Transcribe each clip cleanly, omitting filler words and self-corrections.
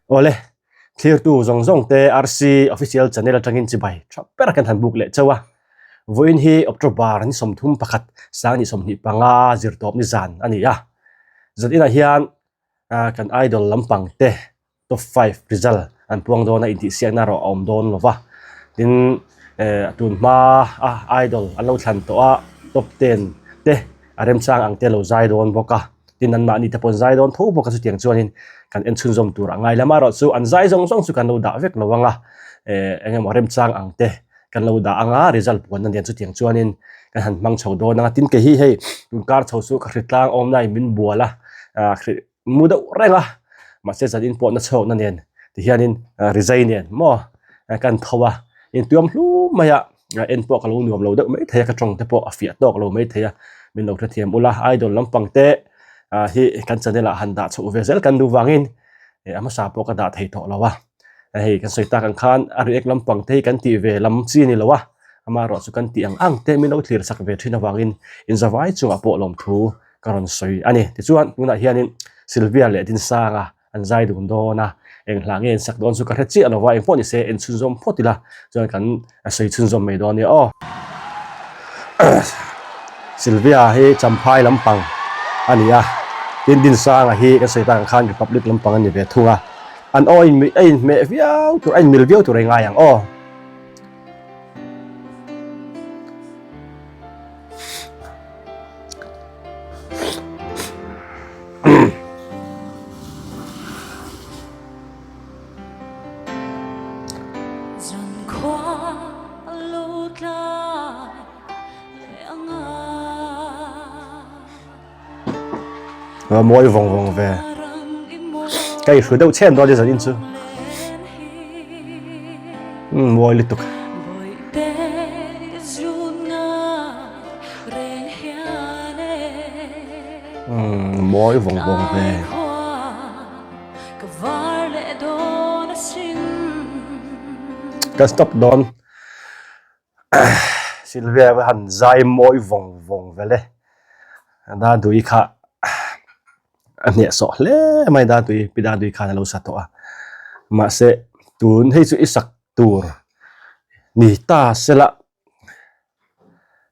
ole clear tu zong zong te RC official channel atangin chi bai per kan han buk le chawa voin hi october ni somthum pakhat sang ni somni panga zirtop ni zan ani ya zatina hian kan idol lampang te top 5 result an puang dona inti siang na ro om don lova tin tun ma idol alo thlan to a top 10 te arem chang ang te lo zai don boka tin an ma ni te pon zai don tho boka chu tiang chuanin kan en chun zom tur angai lama ro chu an zai zong zong chu kan lo da vek lowanga engem arem chang ang te kan lo da anga result pon nan dian chu tiang chuanin kan han mang chho do na tin ke hi hei tun kar chho su ka hritlang om nai min buala muda renga ma se zadin po na chho na nen ti hianin resign nen mo kan thowa in tuam hlu maya en po ka lo nuam lo de mai thaya ka tong te po afia tok lo mai thaya min lo thia thiam ula idol lampang te hi kan chanela handa chu vezel kan du wangin ama sa po ka da thei to lawa hei kan soita kan khan ari ek lampang te kan ti ve lam chi ni lawa ama ro chu kan ti ang te min lo clear sak ve thina wangin in zawai chu apo lom thu karon soi ani ti chuan tuna hianin Sylvia le din sanga an zai dun do na eng hlangen sak don chu ka hrechi alowa eng poni se en chunzom photila chuan kan sei chunzom me don ni o Sylvia he champhai lampang ania din sanga hi ka sei tang khan republic lampang ani ve thunga an oi mi ai me viau tu ai mil viau tu renga yang o mỗi vòng vòng về cái suối đâu chen đó thì giờ đi chứ mỗi liên tục mỗi vòng vòng về cái stop đón Sylvia với hẳn dài mỗi vòng vòng về đây đã đuổi khá anh nhẹ sọ lẽ mai đã tùy bị đã tùy khá là lâu sát toa mà sẽ tuôn hay chữ isak tour ni ta sẽ là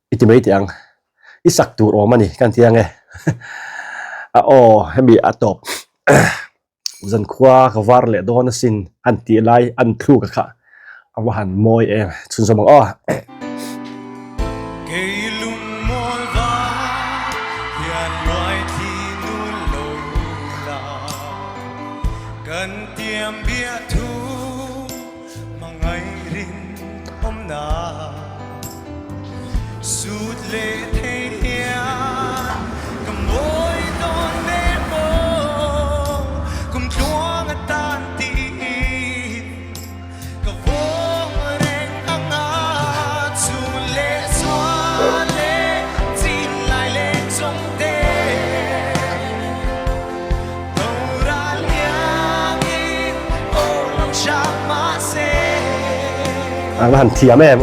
ít mấy tiếng isak tour ôm anh kan tiếng nghe hay bị atop dần qua cái var lệ đó nó xin anh tì lại anh thu cả cả anh hẳn môi em chun sao bằng anh hẳn thiểm em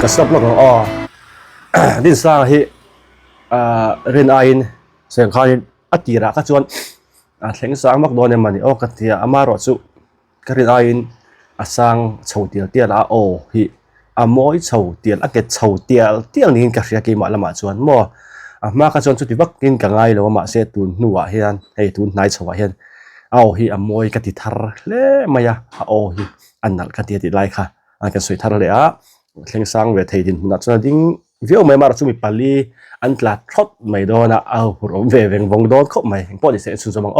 cái stop log nó din sang hi ren ain seng khain atira ka chuan thleng sang mak don em mani ka tia amaro chu ka ren ain asang chhotial tial a hi amoi chhotial a ke chhotial tiang nin ka ria ke ma lama chuan mo ma ka chuan chu ti bak kin ka ngai lo ma se tun nuwa hian hei tun nai chhowa hian hi amoi ka ti thar le maya hi annal ka ti lai kha an ka soi thar le a thleng sang ve thei din na chuan ding viau mai mar chu mi pali an tla thot mai do na rom ve veng vong don khop mai po ni se chu zomang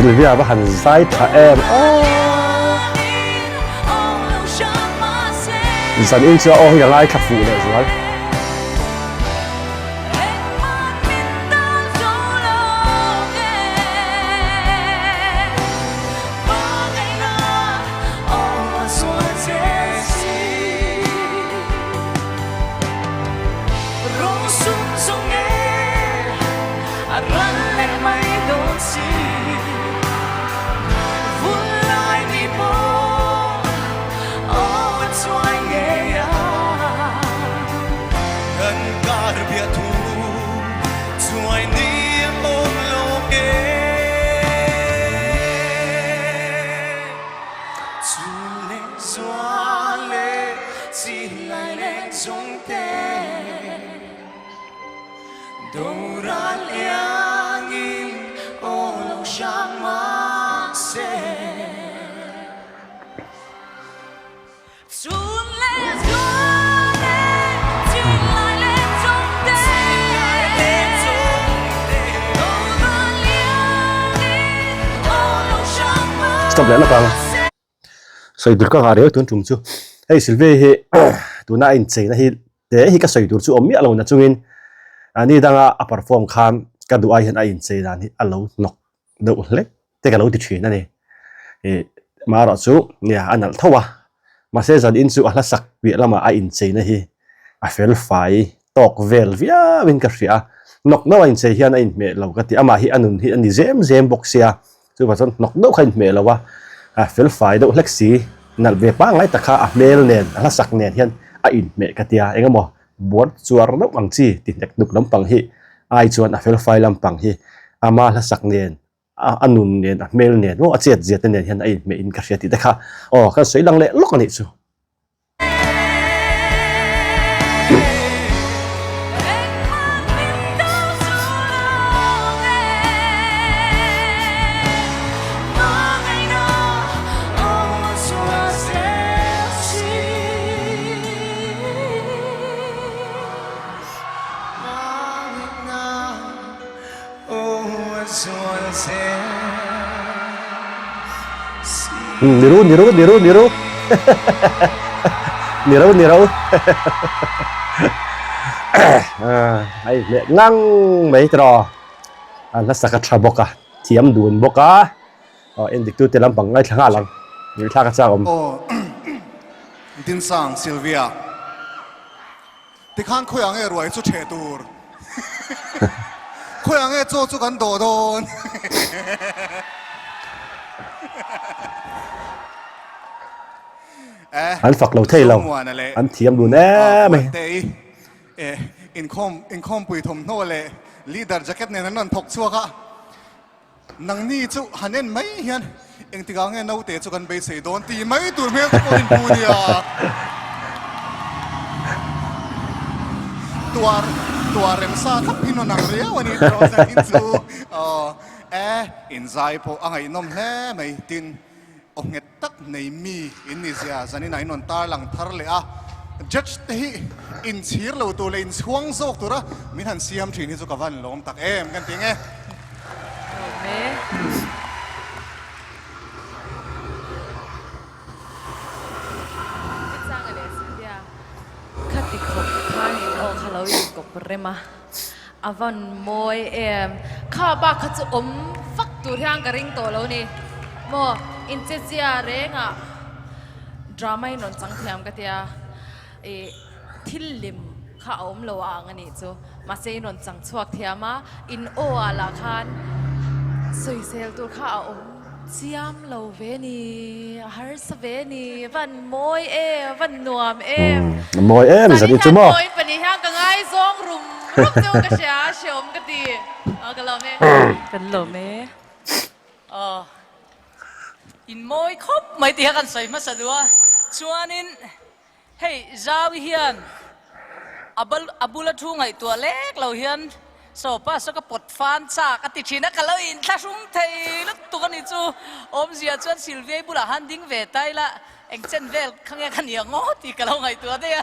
Sylvia và hẳn sai thả em dần in chưa ô nhà lai khắc phụ này rồi stop lại là bằng sợi đuôi các gà tuấn trùng chưa hey Sylvia hi tụi na in chơi na hi để hi các sợi đuôi chú ôm miệng lâu na chung in anh đang perform kham các đuôi hiện in chơi na hi lâu nọc đâu lết thế cái lâu thì chuyện này mà rồi chú nè anh ăn thâu mà sẽ dần in chú là sắc việc là mà in chơi na hi phải phải tóc vel vía bên cái gì nọc nó in chơi hiện in mẹ lâu cái thì mà hi anh dêm boxia chú bảo rằng nọc đâu khai mẹ lâu phải phải đâu lắc xí nãy về ba ngày ta khá mail nền là sắc nền hiện in mẹ cái tia anh em mò buat chuar nó bằng chi thì nhắc đục lắm bằng hi ai chuan phải làm bằng hi ama là sắc nền anun nền mail nền nó chết chết nền hiện in mẹ in cái gì thì ta khá cái sấy lăng lệ lúc này chú niru ai mẹ ngang mấy trò nó sẽ cắt chả bóc thiam đuôn bóc em định tu tiền làm bằng ngay thằng nào người ta cắt sao không tin sang Sylvia thì khăn khơi ang ấy rồi cho trẻ tuổi khơi ang ấy cho gần đồ đồn anh phật lâu thế lâu anh thiam đuôn mày in com bùi thùng nô lệ leader jacket này nó thọc xua cả nang ni chú hắn nên mấy hiền anh thì nghe nấu tệ cho gần bây giờ đón thì mấy tuổi mấy có in bùi đi tua rem sa khắp pin nó nang réo anh ấy rồi ra in chú in giải po anh ấy nom lẽ mày tin ông nghe tắc này mi Indonesia cho nên này non ta lăng thar lệ judge thế in chia lâu tu lên xuống dốc tu đó mình hẳn xem chuyện này cho cả văn lom tắc emกันtiếng nghe khát đi khóc khai ô khá lâu yên cục rồi mà avan môi em khá ba khát chú phát tu thiang cái ring tổ lâu nè mò in chế chia reng drama non chẳng thiam cái tia thil lim khá lâu ang anh chú mà sẽ non chẳng chuak thiam in ô là khan soi sel tu khá siam lâu về ni har sa về ni van môi van nuam môi giờ đi chú mò môi bên này hang cái ngay zong rum lúc châu cái xả xiêm cái gì cái lò mẹ in môi khóc mấy tiếngกันใส่มาสะดวกชวนนินเฮ้ยจาวิเฮียนอับุลทุ่งไอตัวเล็กเราเฮียนโซป้าสก็ปดฟันซากติชินักกันเราอินท้าสุ่งไทยแล้วตัวกันนี่จูอมเสียชวนซิลเวียบุลฮันดิ้งเวทไตละเอ็งเจนเวลข้างยังกันยังงอตีกันเราไงตัวเดีย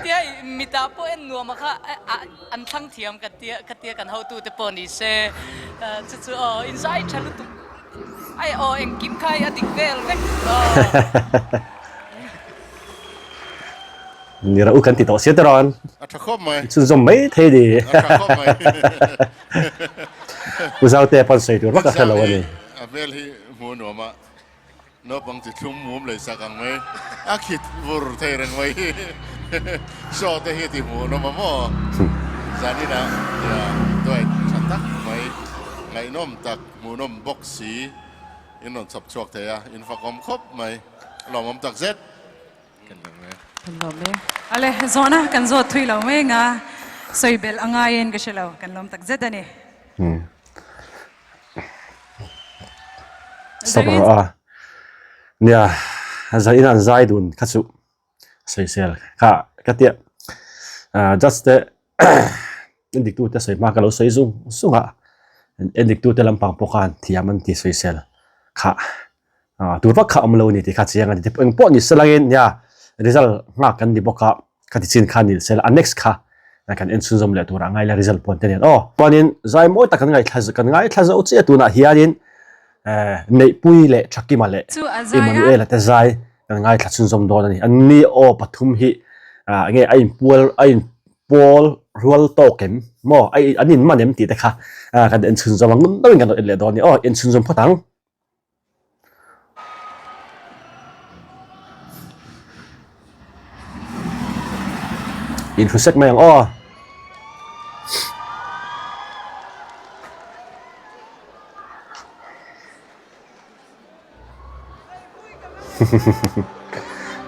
tia mita po en nuam kha an thang thiam katia kan ho tu te poni se chu inside chalu tu ai en kim khai adik vel vek nira u kan ti to siatron Ata khop mai. chun zom mai the di Ata khop mai. u zau te pon sei tur wa ka khalo ani Abel hi mu no ma. No bang ti thum mum le sakang mai. Akit vur thei rang mai. So te hi ti mu no ma mo. Zani na ya doi chatak mai. Ngai nom tak mu nom box si. In non sap chok te ya in fa kom khop mai. Lom tak zet. Kan mai. Kan lom me. Ale zona kan zo thui lo me nga soi bel angayen ka shelo kan lom tak zedani. stop nia zai in an zai dun khachu sei sel ka tia just the indik tu te sei ma ka lo sei zung sunga indik tu te lampang pokan thiaman ti sei sel kha tur va kha amlo ni ti kha chiang ani ti peng po ni selangin ya result nga kan di boka ka ti chin khan ni sel next kha na kan en sun zom le tur angai la result pon ten oh panin zai moi ta kan ngai thla zo che tu na hianin nei pui le thaki ma le Emmanuel ta zai kan ngai thla chun zom don ani anni o pathum hi nge ain pol rual token mo ai anin manem ti ta kha kan en chun zom ngun dawin kan le don ni oh en chun zom photang in fu sek mayang oh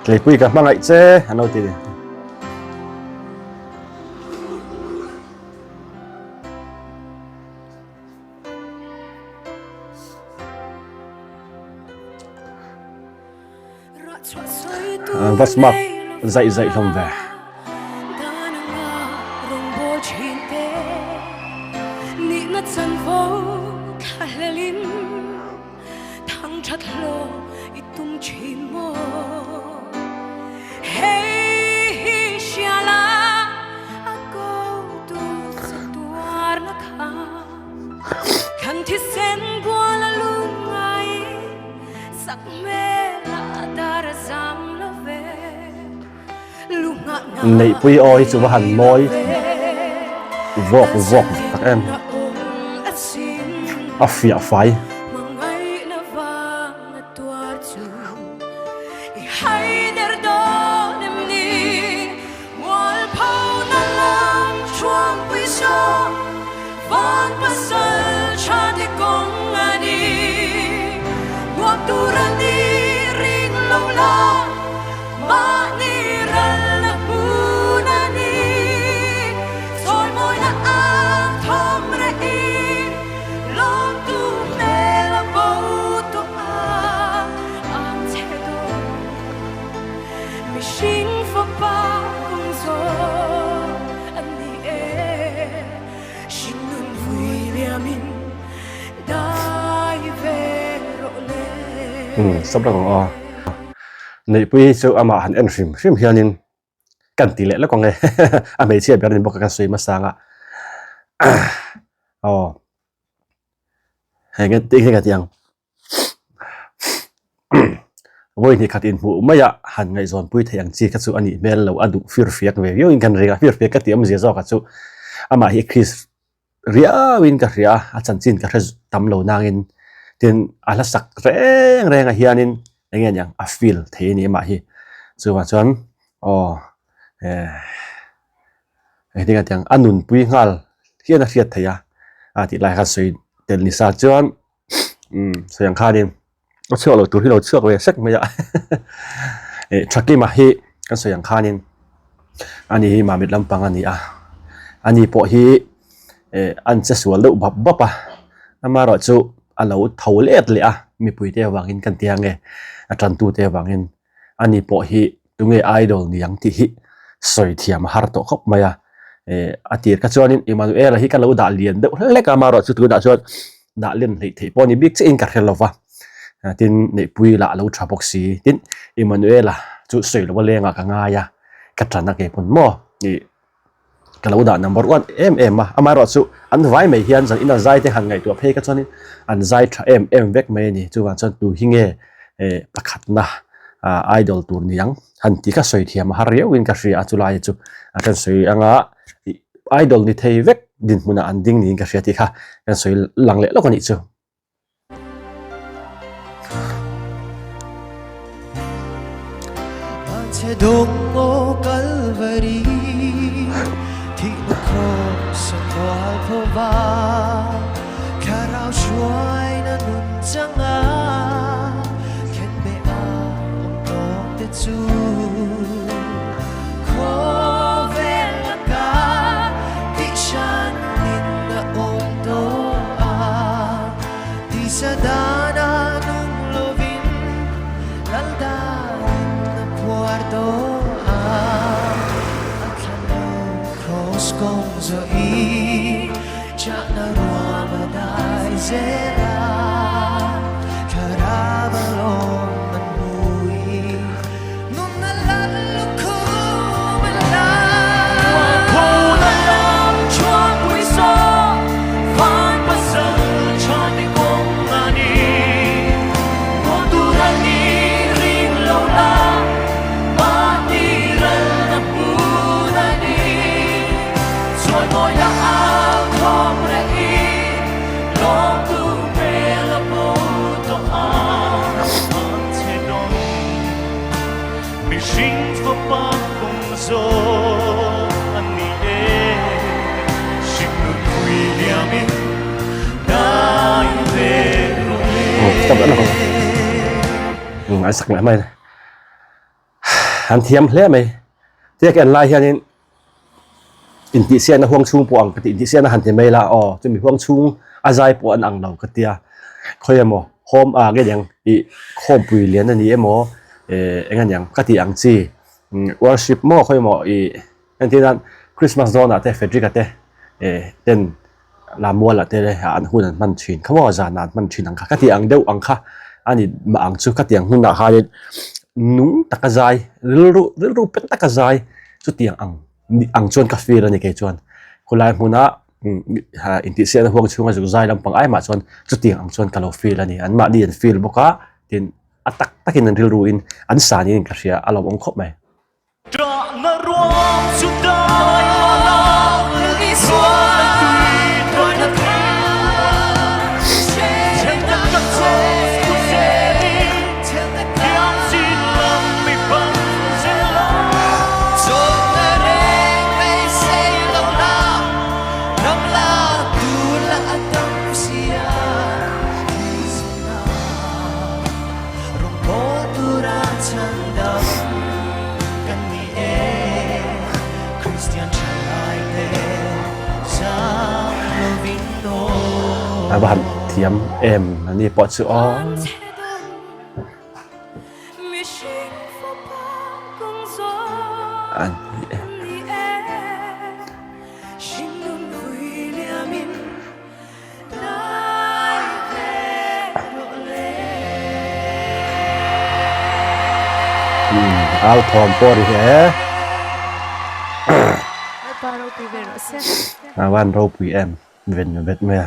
Klei pui ka mangai che ano ti vas mak zai hlom ve nei pui oi chu ba han moi vok tak em afia fai sắp ra còn nei pui chu ama han en rim hianin kan ti le la kong e a me chia berin boka kan sui ma sanga he nge ti nge tiang voi ni khatin mu maya han ngai zon pui thayang chi ka chu ani mel lo adu fir fiak ve yo in kan ringa fir fiak ka ti am je zo ka chu ama hi chris ria win ka ria a chan chin ka tam lo nangin tin ala sak reng a hianin engen yang a feel the ni ma hi chu wa chuan dinga tiang anun pui ngal hian a hriat thaya a ti lai kha sui tel ni sa chuan sayang khanin o chho lo tur hi lo chuak we sek maya thaki ma hi kan sayang khanin ani hi ma mit lampang ani ani po hi an che sual do bapa amaro chu alo tholet le mi pui te wangin kan tiang e atran tu te wangin ani po hi tunge idol ni yang ti hi soi thiam har to khop maya atir ka chuanin Emmanuel hi kan lo da lian de le ka maro chu tu da chuan da len le the poni big che in ka helova tin nei pui la lo tha boxi tin Emmanuel chu soi lo lenga ka nga ya กัดนักเก็บผลมั่วนี่กระดาษ number 1 มาอามารู้สุอันไว้ไม่เฮียนจังอินใจที่หันไงตัวเพก็ชนอันใจเวกไม่นี่จู่วันจันดูหิงประคัดนะไอดอลตัวนี้ยังหันที่ก็สวยเทียมหาเรียวินก็สวยอัจฉริยะจู่กันสวยอ่ะไอดอลนี่เทเวกดินมุนอันดิ้งนี่ก็สวยที่ค่ะกันสวยหลังเละแล้วก็นี่จู่ Dongo Calvary Thi ko sa kwal po ba Karaw shuay na nun changa Ken be ang dog te chu Ko vela ka Di shan nin na ong do a Di sa dana nung lovin Lalda guardo kong zo i cha na ruama dai zera karabalon manui nun nalalo ko mala ko na lang chuan pui so fan pasal chan ni kong ani mo tu ra ni ring lo la tập đó là ai sắc lại mày hắn thiêm lẽ mày thế cái lại hiện in thị xe nó hoang chung buông cái thị xe nó hắn thì mày là cho mình hoang chung azai buông ăn đầu cái tia khơi em mò hôm cái dạng ý hôm buổi liền này em mò anh anh dạng cái thị ăn chi worship mò khơi mò ý anh thì là Christmas zone à thế Frederick à thế tên làm mua là thế anh huấn anh man chuyên không bao giờ anh man chuyên anh cái thị ăn đâu ăn khác anh mà ăn chú cái thị ăn huấn là hai núng tắc cái dài rú bên tắc cái dài chú thị ăn chuan cà phê là như cái chuan còn lại huấn á in thị xe nó huang chung cái dài làm bằng ai mà chuan chú thị ăn chuan cà phê là như anh mà đi ăn phê bốc á thì tắc tắc in anh ruin anh xả như cái gì à làm ông khóc mày bạn thiếm em này bỏ chữ ó anh áo thòng po đi thế bạn râu quý em về mẹ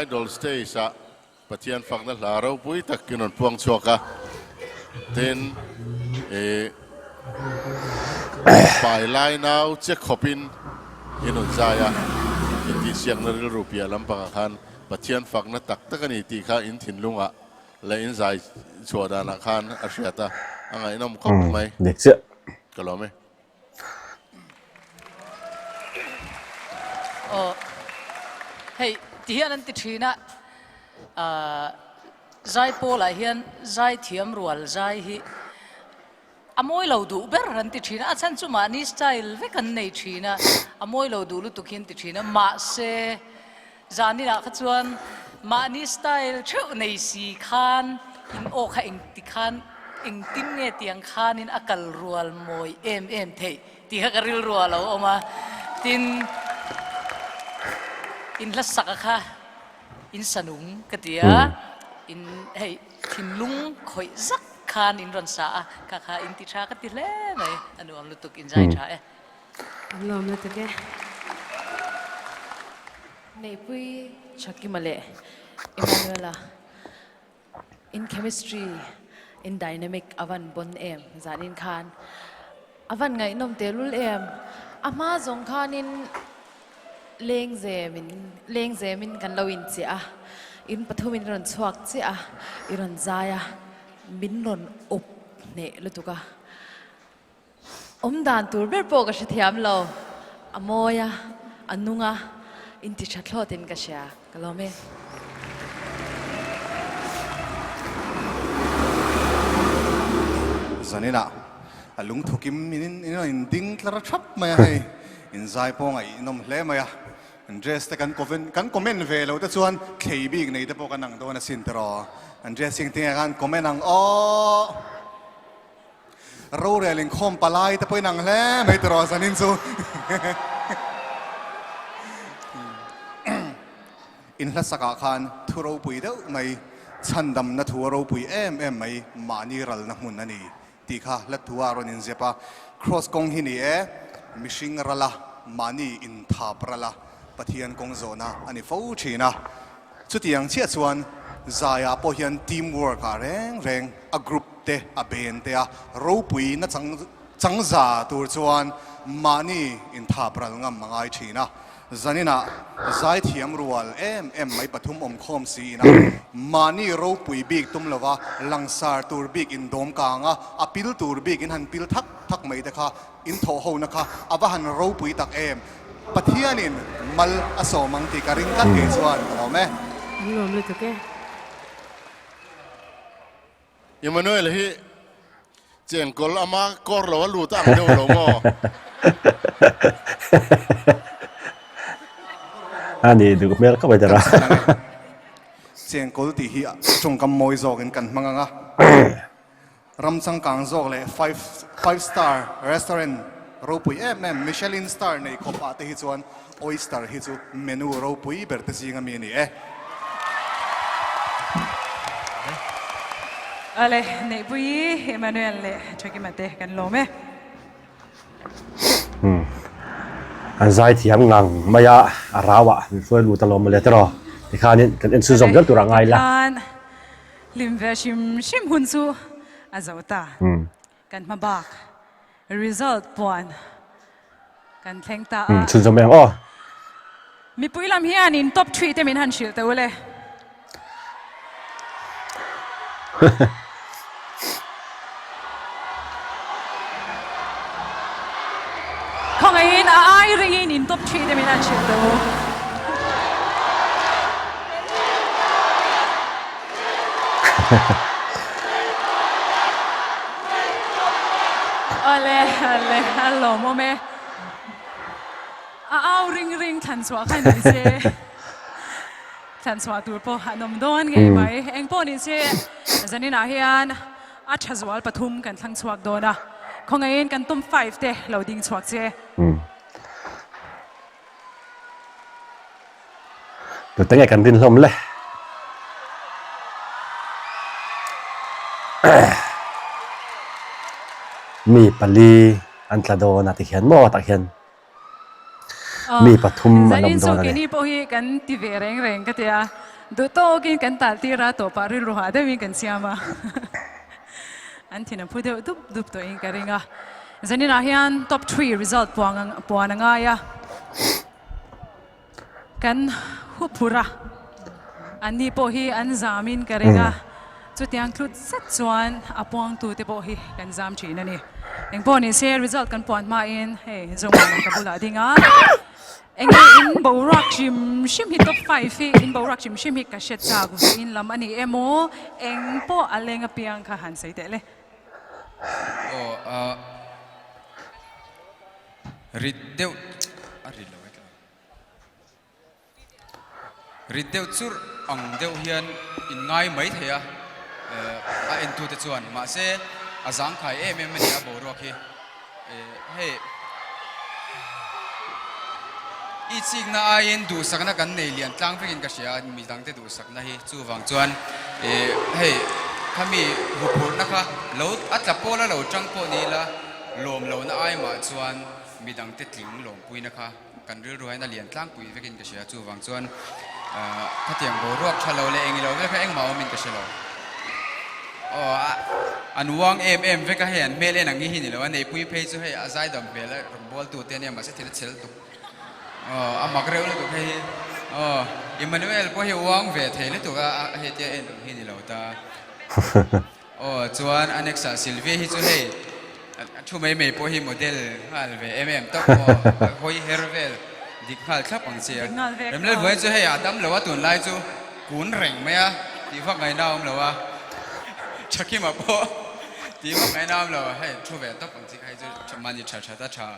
idol stage sa patian phak na laro pui tak kinon puang choka ten pai lai now check hopin inon zaya ti siang na ril rupia lampang khan patian phak na tak takani ti kha in thin lunga la in zai choda na khan ashata angai nom khop mai được chưa kalome heyที่นั่นติดชีนะใจโปล่ะเฮียนใจเทียมรัวใจฮิอโมยเราดูเบอร์รันติดชีนะฉันจุมานี่สไตล์เวกันในชีนะอโมยเราดูลุตุกินติดชีนะมาเซจานี่นะขจวนมานี่สไตล์เชื่อในสีคานอินโอค่ะอิงติคานอิงติมเงตียงคานินอากาศรัวมวยเอ็มเทตีฮักริลรัวเราออกมาตินอินลักษณะค่ะ in sanung katia in hey thim lung khoi zak khan in ron sa ka kha in ti tha ka ti le mai anu am lutuk in zai tha lom na take nei pui chaki male Emanuela in chemistry in dynamic avan bon em zanin khan avan ngai nom telul em ama zong khanin leng zemin kan loin chia in pathumin ron chuak chia iron zaya min ron up ne lutuka dan tur ber po ka thiam lo amoya anunga in ti thatlotin ka sha kalome zanina alung thukim in ding tlara thap maya hei in zai pong ai nom hle maya dress te kan comment ve lo te chuan khei big nei te po kan ang do na sin tro dressing te kan comment ang o ro reling khom palai te po nang hle mai tro zanin chu in hla saka khan thuro pui deuh mai chandam na thuro pui em mai mani ral na mun ani ti kha la thuwa ron in zepa cross kong hi ni e mishing rala mani in thap rala pathian kong zona ani fo thina chutiang chia chuan zaya po hian teamwork a reng a group te a ben te a ro pui na changza tur chuan mani in thap ral ngam mangai thina zanina zai thiam rual em mai pathum om khom si na mani ro pui big tum lova langsar tur big in dom kanga apil tur big in han pil thak mai ta kha in tho ho na kha ava han ro pui tak em pathianin mal aso mang ti karing ka ke chuan lo me lom le take Emmanuel hi chen kol ama kor lo lu ta do lo mo ani du mel ka badara cheng kol ti hi chung kam moi zok in kan manga ram chang kang zok le 5-star restaurant ro pui Michelin star nei khopa te hi chuan oyster hi chu menu ro pui ber te singa mi ni ale nei pui Emmanuel le chaki mate kan lo me an zai thiam ngang maya arawa foi lu talom le tro ti khanin kan en su zom jal tur angai la lim ve shim hun chu azauta kan mabak result pon kan thlengta sun zom eng o mi puilam hian in top 3 te min han shil te wele Kong in ai ringin in top 3 te min han shil te ale hello mome au ring than swa khan ni se than swa tur po hanom don nge mai eng po ni se zanin a hian a thazwal pathum kan thlang chuak dona khongain kan tum 5 te loading chuak che tu tengai kan din hlom le mi pali an tlado na ti hian mo ta hian mi pathum anom do na ke ni po hi kan ti ve reng ka tia do to kin kan tal ti ra to pari ru ha de mi kan siama an thina phu de dup to in karinga zanin a hian top 3 result puanga ya kan hupura ani po hi an zamin karinga chu tiang klut sat chuan apong tu te po hi kan zam thin ani eng po ni se result kan pon ma in hey zong ka bula dinga eng in borak shim hi top 5 hi in borak shim hi ka shet cha gu in lam ani emo eng po alenga piang kha han sei te le Rideu Rideu chur ang deu hian in ngai mai thea a en tu te chuan ma se azang khai em ni a bo ro khi he อีจิกน่าไอ้ดูสักนักกันในเลียนตั้งฟิกินกระเสียมีตั้งแต่ดูสักนะฮีจู่วังจวนเฮ้ยถ้ามีหุบพูนะคะเราอัดจับโป้แล้วเราจังโป้นี้ละลมเราน่าไอ้มาจวนมีตั้งแต่ถึงลมปุยนะคะกันเรื่อยๆน่าเลียนตั้งปุยฟิกินกระเสียจู่วังจวนถ้าเตียงโบรวบชะเราเลยเองเราไม่เคยเองมาว่ามินกระเสียเราอันวางเอ็มเฟกเห็นเมล่นอย่างนี้หินแล้วในปุยเพย์จะให้อาศัยดำเบลและบอลตัวเตี้ยเนี่ยมาเสียทีละเชลตุอามักเร็วเลยตัวเพย์อิมมานูเอลพอเฮวางเวทเฮลิตัวก็เฮเตียเอ็นหินแล้วตาจวนอันเน็กซ์ซิลเวียฮิจูเฮช่วยไม่พอเฮโมเดลฮัลเวต้องพอเฮร์เวลดิฮัลครับอังเสียเริ่มเล่นวันจูเฮอาดัมแล้วว่าตัวไล่จูกุนเร่งไหมอ่ะที่ฟังไงน้ำแล้วว่าชักขี้มาพอที่ว่าไงน้ำเราให้ช่วยต้องบางทีให้จะชมันจะช้าตาช้า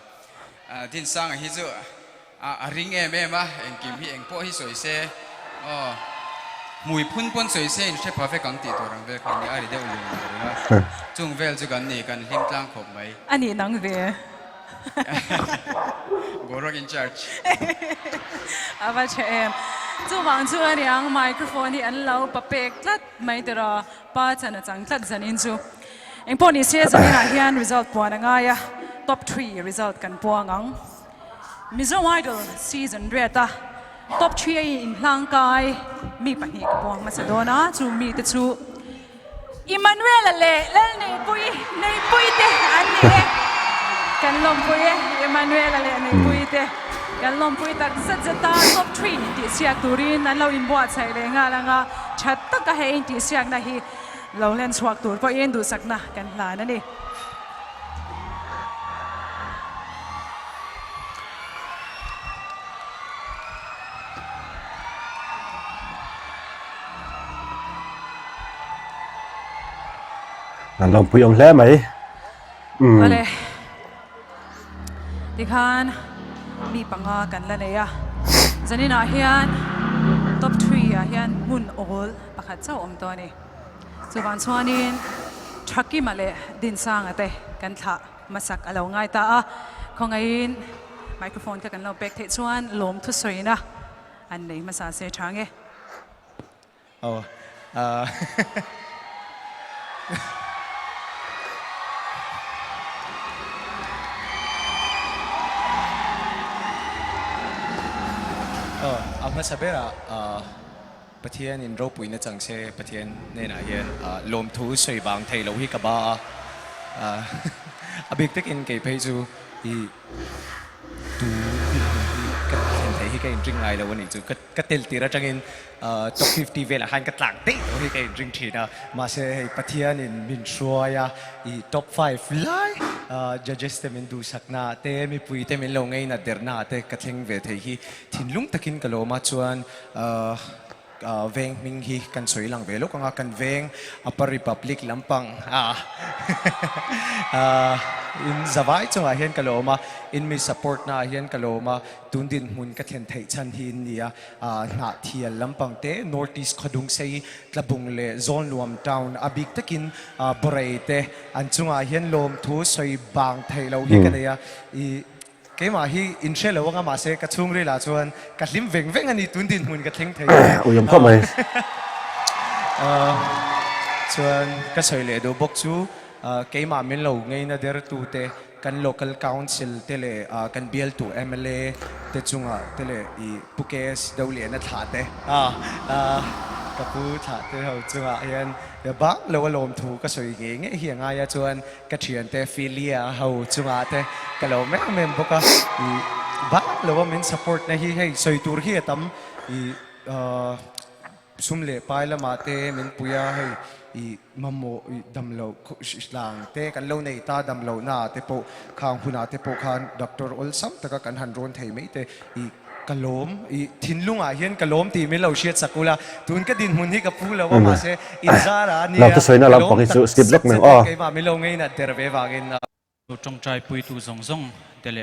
ที่สร้างให้จะริงเอ็มเอ็งกิมที่เอ็งพอที่สวยเซ่มวยพุ่นสวยเซ่ใช่พอเฟกังตีตัวรังเวลครั้งนี้อะไรเดียวเลยนะจุงเวลจะกันนี่กันลิมตั้งขบไหมอันนี้นังเวบรอกอินชาร์จอาว่าเชมจู่วางจู่อันยังไมโครโฟนที่อันเราปะเปกลัดไม่ตระป้าจันจังลัดจันอินจู่เอ็งพอนี่เสียจังนะเฮียน result ปวดง่ายอะ top 3 result กันปวงังMizo Idol season เรียตา top 3 in ร่างกายมีปัญหากับปวงมาสะดวนะจู่มีแต่จู่อิมานเวลเล่เล่นในปุยเตอันนี้กันลมปุยอิมานเวลเล่ในปุยเตกันลมปุยตักสัจตา top 3ที่เสียตูรินนั้นเราอินบัวใส่เลยงาละงาชัดตักก็ให้อินที่เสียนะฮีเราเล่นสวักตูรเพราะเอ็นดูสักนะกันหลานนั่นเองนั่นลองพูดอมแล้วไหมอะไรดิคันมีปังงากันแล้วเนี่ยจันนี่นะเฮียน top 3เฮียนมุนโอลประคัดเจ้าอมตัวนี้สุวรรณสวานินชักกี้มาเลยดินสร้างอะไรกันท่ามาสักอะไรง่ายตาของไอ้ไมโครโฟนกันเราเบกเทชวนลมทุสวยนะอันนี้มาสาเสียช่างอามาสับเบระประเทศอินโดปุยนะจังเช่ประเทศเนี่ยนะเห็นลมทูสวยบางไทยเราฮิกบ้าบิกตะกินเก็บไปจูอีตูกัดเห็นไทยฮิกอินดริงไงแล้ววันนี้จูกัดเตลตีระจังอินtop 50เวลาหันกัดหลังตีเราฮิกอินดริงทีนะมาเช่ประเทศอินบินชัวยาอี top 5ไล่judges เต็มดูสักนาเต้มีปุยเต็มลงไงนะเดอร์นาเต้กัดเฮงเวทีฮีทิ้งลุงตะกินกะโลมาชวนเวงมิงฮีกันสวยหลังเวลุกังกันเวงอัปริพับลิกลำปังอินสบายจังเฮียนกะโลมาอินมี support นะเฮียนกะโลมาตุนดินหุ่นกัดเห็นไทยชันหินเนี่ยนาเทียลำปังเต้ north east ขดุงเซย์กระบุงเล่ zone รวม town อบิกตะกินบริเวณเต้อันจังเฮียนลมทูสวยบางไทยเราฮีกันเนี่ยเกี่ยมาฮีอินเชลว่าก็มาเสกกระชุ่งเลยล่ะชวนกัดลิมเวงเวงอันนี้ตุนดินหุ่นกัดเทงไทยอุ้ยเข้ามาชวนก็สวยเลยดูบกชูเกี่ยมาเป็นเราไงนะเดอร์ตูเตกัน local council เตเลกันเบลตูMLA เตจุงเตเลอีปุกเกสดาวเลียนถาเตกับผู้ถาเตเขาจุงเฮียนเดี๋ยวบ้าเราว่าลมถูก็สวยเงี้ยเฮียง่ายชวนกระเทียนเตฟิเลียเขาจุงเตก็เราไม่เมมบอกว่าบ้าเราว่ามัน support นะฮีให้สวยตัวฮีตั้มซุ่มเล่ไปแล้วมาเตมันปุยให้มัมโมดำเหลาหลังเตกันเหลาในตาดำเหลาหน้าเตโปข้างหุ่นเตโปข้างด็อกเตอร์ออลซัมแต่ก็กันหันโรนไทยไม่เตกะโลมทิ้งลุงเฮียนกะโลมตีไม่เหลาเชียดสักุละตุนก็ดินหุ่นที่กับพูดแล้วว่ามาเสอินซารานี่เราจะสวยนะเราบอกให้สกิปล็อกหนึ่งไก่มาไม่ลงไงนะเดรเววากินจงใจปุยตูซงซงเดล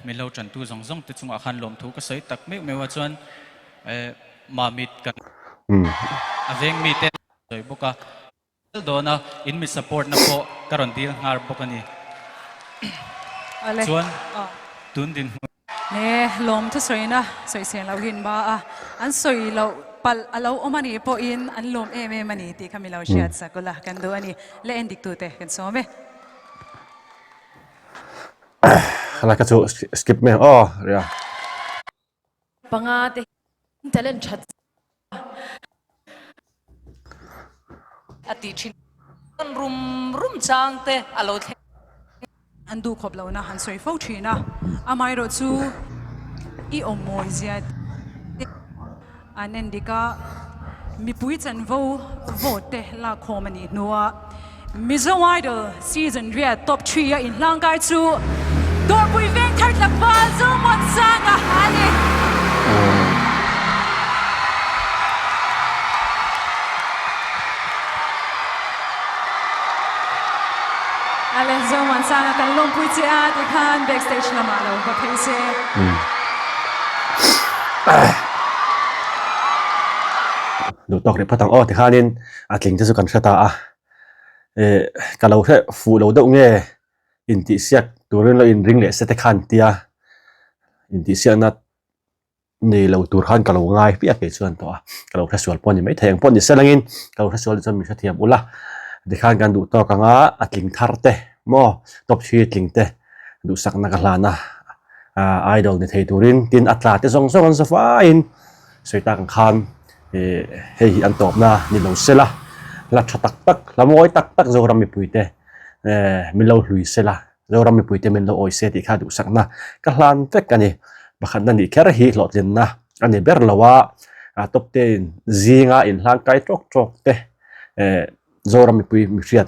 ไม่เราจันตูซงซงแต่จุงอาคารลมถูกก็ใส่ตักไม่ว่าจวนมามิดกันเวงมิดเตยบุกโดนะอินมิดสปอร์ตนะพอการันตีงานบุกนี่ชวนตุนดิน เนี่ยลมทุสวยนะสวยเสียงเราหินบ้าอันสวยเราปัลเราอมันนี่พออินอันลมมันนี่ที่คำเราเชียร์สักละกันดูอันนี้เล่นดิกตัวเตะกันซ้อมไหมอะไรก็จะสกิปไหมอ๋อเรียปังอาเตจะเล่นชัดอติชินรุมจางเตะอโลเทอันดูขบเรานะอันสวยฟูชีนะอาไม่รู้จูอีอมมวยเสียอันนั้นดิกามีปุ้ยจันโวเตะลาโคมันนี่นัวมิโซไอดอลซีซั่นเรียดท็อป3อินร่างกายจูตัวปุ้ยเวงทัดลักบาลจูมันสร้างอาหารนี่อะไรจะมันสร้างกันลงปุ้ยเจ้าที่ข้างแบ็กสเตจละมาแล้วก็เพย์เซ่ดูตอกเรียบพัฒน์อ๋อที่ข้านินอาจลิงจะสุกันชะตากันเราแค่ฟูเราเดาเงี้ยอินทิเซียกตัวเรื่องเราอินริงเลสเตคันเตียอินทิเซียนัดนี่เราตัวขันกันเราง่ายพี่อาเกชวนตัวกันเราแค่ส่วนปนยังไม่แทงปนยังเสลังอินกันเราแค่ส่วนจะมีเสถียรบุละที่ข้างกันดูต่อกันอ่ะอาจลิงทาร์เตะมอตบชีตลิงเตะดูสักนักลานะไอดอลในไทยตัวรินตินอัตลาเตส่งกันสฟาอินสวยต่างคันเฮ้ยอันตอบนะนี่เราเสละลัดตักละมวยตักโจรามิปุยเตมิเราลุยเสละโจรามิปุยเตมิเราโอยเสติข้าดูสักนะกลานเฟกกันนี่บักนั่นนี่แค่ระหีหลอดเลนนะอันนี้เบอร์ละว่าตบเตนซีงาอินร่างกายตรกเตโจรามิปุยมิเชียด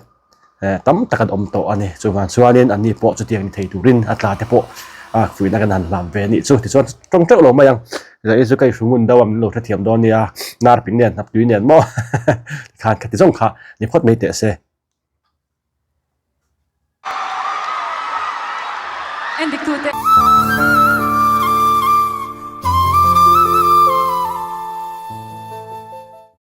ตั้มตะกันอมโตอันนี้ส่วนนี้อันนี้โปจุดที่ยังไทยดูรินอัตลาเตโปฝืนนักนันลำเวนี่ส่วนตรงเจ้าลงมายังจะอิสุกัยสุ่งุนดาวมันโลดเทียมดอนเนี่ยนาร์ปิงเนี่ยนับดุยเนี่ยมั่วขานขัดที่ส่งขานี่พอดไม่เตะเสเอ็นดิกตัวเตะ